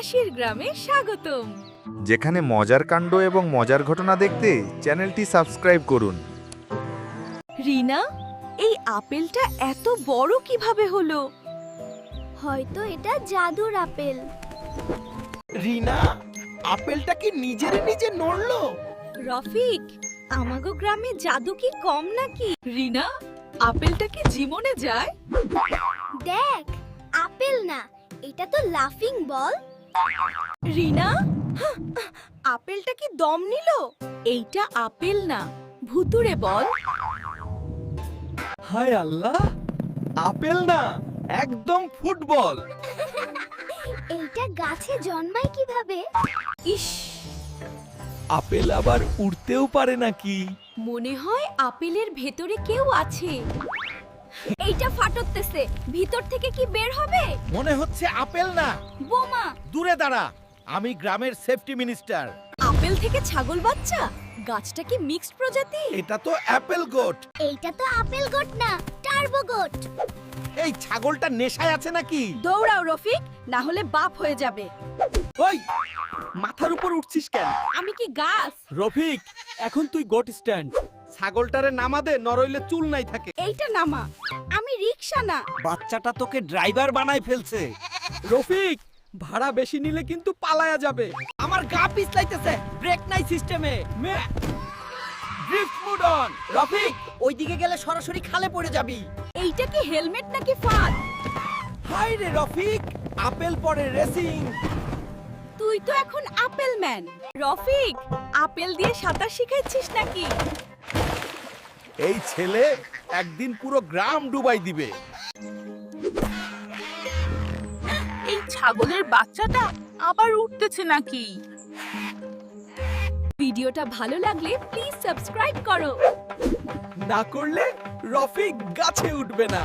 হাসির গ্রামে স্বাগতম। যেখানে মজার কাণ্ড এবং মজার ঘটনা দেখতে চ্যানেলটি সাবস্ক্রাইব করুন। রিনা, এই আপেলটা এত বড় কিভাবে হলো? হয়তো এটা জাদুর আপেল। রিনা, আপেলটা কি নিজে নড়লো? রফিক, আমাগো গ্রামে জাদু কি কম নাকি? রিনা, আপেলটা কি জীবনে যায়? দেখ, আপেল না, এটা তো লাফিং বল। রিনা, আপেলটা কি দম নিল? এইটা আপেল না, ভুতুড়ে বল। হায় আল্লাহ, আপেল না, একদম ফুটবল। এইটা গাছে জন্মায় কিভাবে? ইস, আপেল আবার উড়তেও পারে নাকি? মনে হয় আপেলের ভেতরে কেউ আছে। এইটা ফাটতেছে, ভিতর থেকে কি বের হবে? মনে হচ্ছে আপেল না। বোমা। দূরে দাঁড়া, আমি গ্রামের সেফটি মিনিস্টার। আপেল থেকে ছাগল বাচ্চা? গাছটা কি মিক্সড প্রজাতি? এটা তো অ্যাপেল গোট। এইটা তো আপেল গোট না, টার্বো গোট। এই ছাগলটা নেশায় আছে নাকি? দৌড়াও রফিক, না হলে বাপ হয়ে যাবে। ওই, মাথার উপর উঠছিস কেন? আমি কি গাছ? রফিক, এখন তুই গোট স্ট্যান্ড। ছাগলটারে নামা দে, নরইলে চুল নাই থাকে। এইটা নামা, আমি রিকশা না। বাচ্চাটা তোকে ড্রাইভার বানাই ফেলছে। রফিক, ভাড়া বেশি নিলে কিন্তু পালায়া যাবে। আমার গা পিছলাইতেছে, ব্রেক নাই সিস্টেমে। Drift mood on. রফিক, ওইদিকে গেলে সরাসরি খালে পড়ে যাবি। এইটা কি হেলমেট নাকি ফাঁদ? হাই রে রফিক, আপেল পরে রেসিং। তুই তো এখন আপেল ম্যান। রফিক, আপেল দিয়ে সাঁতার শিখাইছিস নাকি? এই ছেলে একদিন পুরো গ্রাম ডুবাই দিবে। এই ছাগলের বাচ্চাটা আবার উঠতেছে নাকি? ভিডিওটা ভালো লাগলে প্লিজ সাবস্ক্রাইব করো। না করলে রফিক গাছে উঠবে না।